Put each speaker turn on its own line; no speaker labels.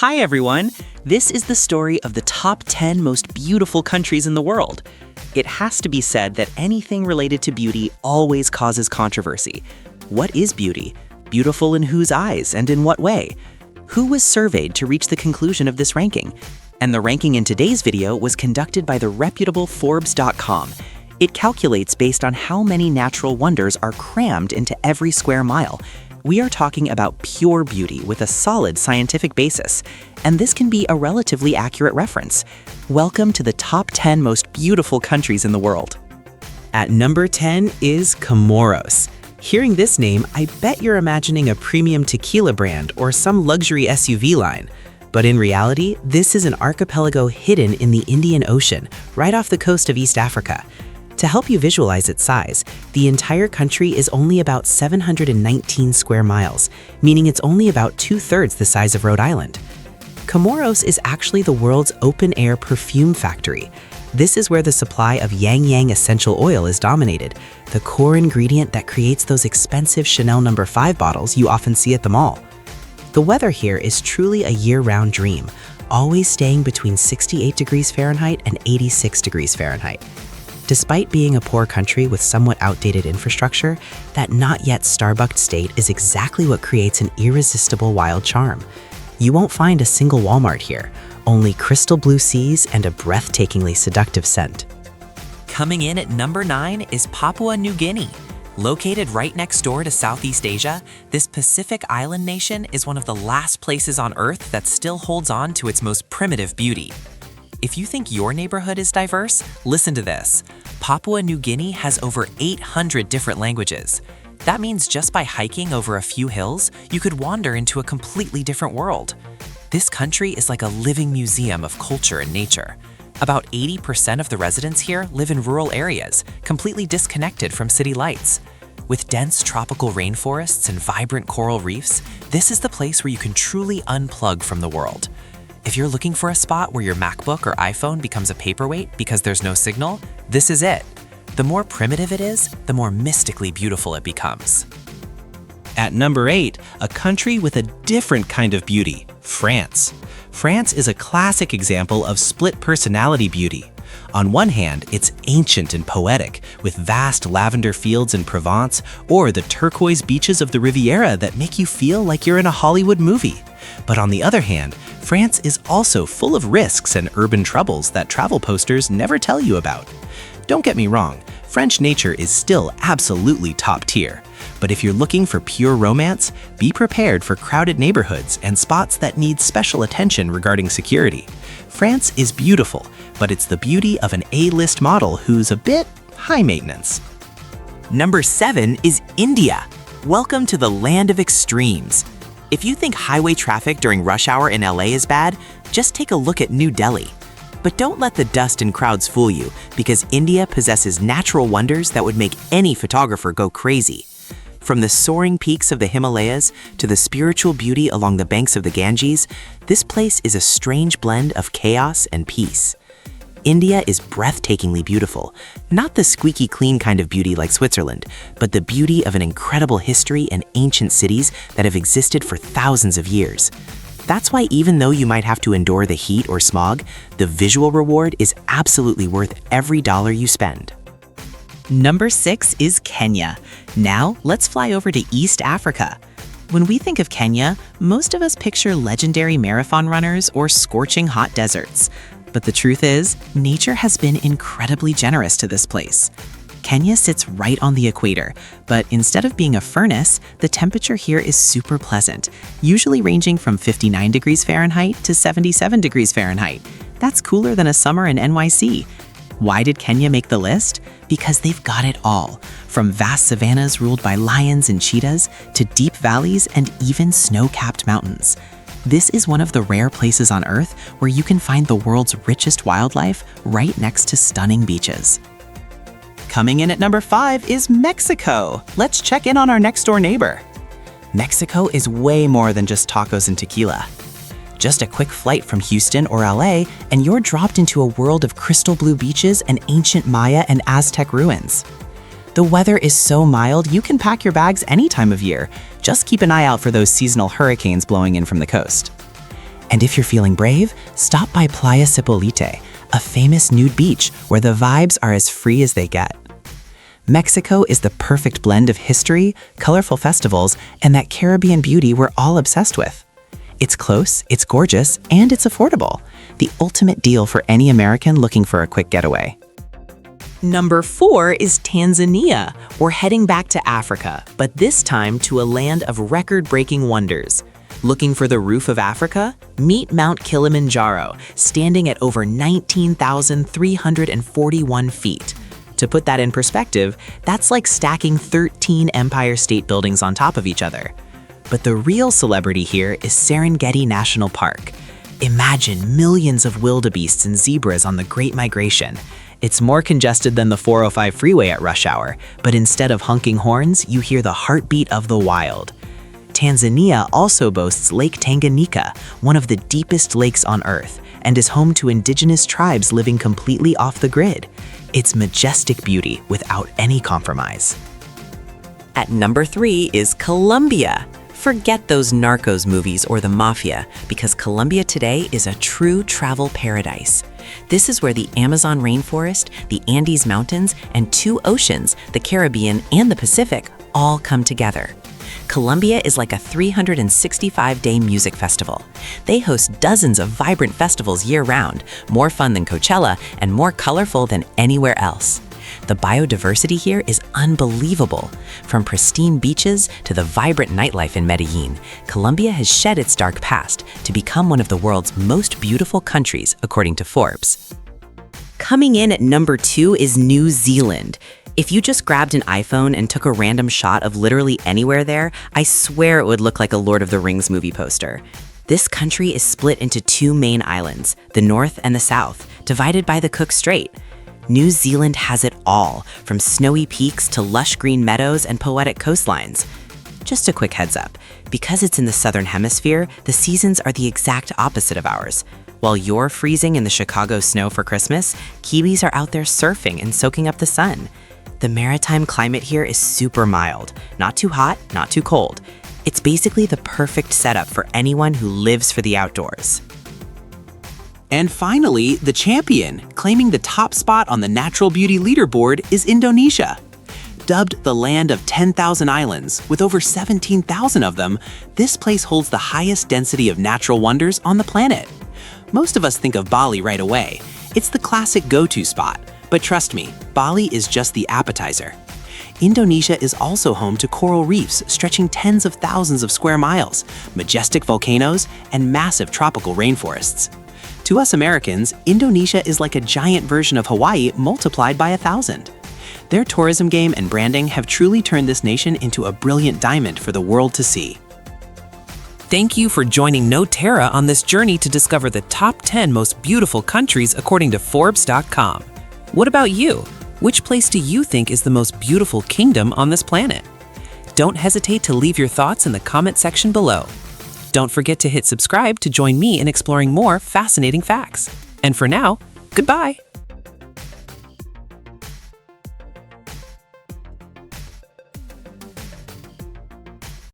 Hi everyone! This is the story of the top 10 most beautiful countries in the world. It has to be said that anything related to beauty always causes controversy. What is beauty? Beautiful in whose eyes and in what way? Who was surveyed to reach the conclusion of this ranking? And the ranking in today's video was conducted by the reputable Forbes.com. It calculates based on how many natural wonders are crammed into every square mile. We are talking about pure beauty with a solid scientific basis, and this can be a relatively accurate reference. Welcome to the top 10 most beautiful countries in the world.
At number 10 is Comoros. Hearing this name, I bet you're imagining a premium tequila brand or some luxury SUV line. But in reality, this is an archipelago hidden in the Indian Ocean, right off the coast of East Africa. To help you visualize its size, the entire country is only about 719 square miles, meaning it's only about 2/3 the size of Rhode Island. Comoros is actually the world's open-air perfume factory. This is where the supply of Yang Yang essential oil is dominated, the core ingredient that creates those expensive Chanel No. 5 bottles you often see at the mall. The weather here is truly a year-round dream, always staying between 68 degrees Fahrenheit and 86 degrees Fahrenheit. Despite being a poor country with somewhat outdated infrastructure, that not-yet Starbucked state is exactly what creates an irresistible wild charm. You won't find a single Walmart here, only crystal blue seas and a breathtakingly seductive scent.
Coming in at number 9 is Papua New Guinea. Located right next door to Southeast Asia, this Pacific island nation is one of the last places on Earth that still holds on to its most primitive beauty. If you think your neighborhood is diverse, listen to this. Papua New Guinea has over 800 different languages. That means just by hiking over a few hills, you could wander into a completely different world. This country is like a living museum of culture and nature. About 80% of the residents here live in rural areas, completely disconnected from city lights. With dense tropical rainforests and vibrant coral reefs, this is the place where you can truly unplug from the world. If you're looking for a spot where your MacBook or iPhone becomes a paperweight because there's no signal, this is it. The more primitive it is, the more mystically beautiful it becomes.
At number 8, a country with a different kind of beauty, France. France is a classic example of split personality beauty. On one hand, it's ancient and poetic, with vast lavender fields in Provence, or the turquoise beaches of the Riviera that make you feel like you're in a Hollywood movie. But on the other hand, France is also full of risks and urban troubles that travel posters never tell you about. Don't get me wrong, French nature is still absolutely top tier. But if you're looking for pure romance, be prepared for crowded neighborhoods and spots that need special attention regarding security. France is beautiful, but it's the beauty of an A-list model who's a bit high maintenance.
Number 7 is India. Welcome to the land of extremes. If you think highway traffic during rush hour in LA is bad, just take a look at New Delhi. But don't let the dust and crowds fool you, because India possesses natural wonders that would make any photographer go crazy. From the soaring peaks of the Himalayas to the spiritual beauty along the banks of the Ganges, this place is a strange blend of chaos and peace. India is breathtakingly beautiful, not the squeaky clean kind of beauty like Switzerland, but the beauty of an incredible history and ancient cities that have existed for thousands of years. That's why even though you might have to endure the heat or smog, the visual reward is absolutely worth every dollar you spend.
Number 6 is Kenya. Now, let's fly over to East Africa. When we think of Kenya, most of us picture legendary marathon runners or scorching hot deserts. But the truth is, nature has been incredibly generous to this place. Kenya sits right on the equator, but instead of being a furnace, the temperature here is super pleasant, usually ranging from 59 degrees Fahrenheit to 77 degrees Fahrenheit. That's cooler than a summer in NYC. Why did Kenya make the list? Because they've got it all, from vast savannas ruled by lions and cheetahs to deep valleys and even snow-capped mountains. This is one of the rare places on Earth where you can find the world's richest wildlife right next to stunning beaches.
Coming in at number 5 is Mexico. Let's check in on our next-door neighbor. Mexico is way more than just tacos and tequila. Just a quick flight from Houston or LA, and you're dropped into a world of crystal blue beaches and ancient Maya and Aztec ruins. The weather is so mild, you can pack your bags any time of year. Just keep an eye out for those seasonal hurricanes blowing in from the coast.
And if you're feeling brave, stop by Playa Cipolite, a famous nude beach where the vibes are as free as they get. Mexico is the perfect blend of history, colorful festivals, and that Caribbean beauty we're all obsessed with. It's close, it's gorgeous, and it's affordable. The ultimate deal for any American looking for a quick getaway.
Number 4 is Tanzania. We're heading back to Africa, but this time to a land of record-breaking wonders. Looking for the roof of Africa? Meet Mount Kilimanjaro, standing at over 19,341 feet. To put that in perspective, that's like stacking 13 Empire State Buildings on top of each other. But the real celebrity here is Serengeti National Park. Imagine millions of wildebeests and zebras on the Great Migration. It's more congested than the 405 freeway at rush hour, but instead of honking horns, you hear the heartbeat of the wild. Tanzania also boasts Lake Tanganyika, one of the deepest lakes on Earth, and is home to indigenous tribes living completely off the grid. It's majestic beauty without any compromise. At number 3 is Colombia. Forget those Narcos movies or the mafia, because Colombia today is a true travel paradise. This is where the Amazon rainforest, the Andes Mountains, and 2 oceans, the Caribbean and the Pacific, all come together. Colombia is like a 365-day music festival. They host dozens of vibrant festivals year-round, more fun than Coachella and more colorful than anywhere else. The biodiversity here is unbelievable. From pristine beaches to the vibrant nightlife in Medellin, Colombia has shed its dark past to become one of the world's most beautiful countries, according to Forbes. Coming in at number 2 is New Zealand. If you just grabbed an iPhone and took a random shot of literally anywhere there, I swear it would look like a Lord of the Rings movie poster. This country is split into 2 main islands, the North and the South, divided by the Cook Strait. New Zealand has it all, from snowy peaks to lush green meadows and poetic coastlines. Just a quick heads up, because it's in the Southern Hemisphere, the seasons are the exact opposite of ours. While you're freezing in the Chicago snow for Christmas, Kiwis are out there surfing and soaking up the sun. The maritime climate here is super mild, not too hot, not too cold. It's basically the perfect setup for anyone who lives for the outdoors.
And finally, the champion, claiming the top spot on the natural beauty leaderboard, is Indonesia. Dubbed the land of 10,000 islands, with over 17,000 of them, this place holds the highest density of natural wonders on the planet. Most of us think of Bali right away. It's the classic go-to spot. But trust me, Bali is just the appetizer. Indonesia is also home to coral reefs stretching tens of thousands of square miles, majestic volcanoes, and massive tropical rainforests. To us Americans, Indonesia is like a giant version of Hawaii multiplied by 1,000. Their tourism game and branding have truly turned this nation into a brilliant diamond for the world to see.
Thank you for joining KNOWTERRA on this journey to discover the top 10 most beautiful countries according to Forbes.com. What about you? Which place do you think is the most beautiful kingdom on this planet? Don't hesitate to leave your thoughts in the comment section below. Don't forget to hit subscribe to join me in exploring more fascinating facts. And for now, goodbye!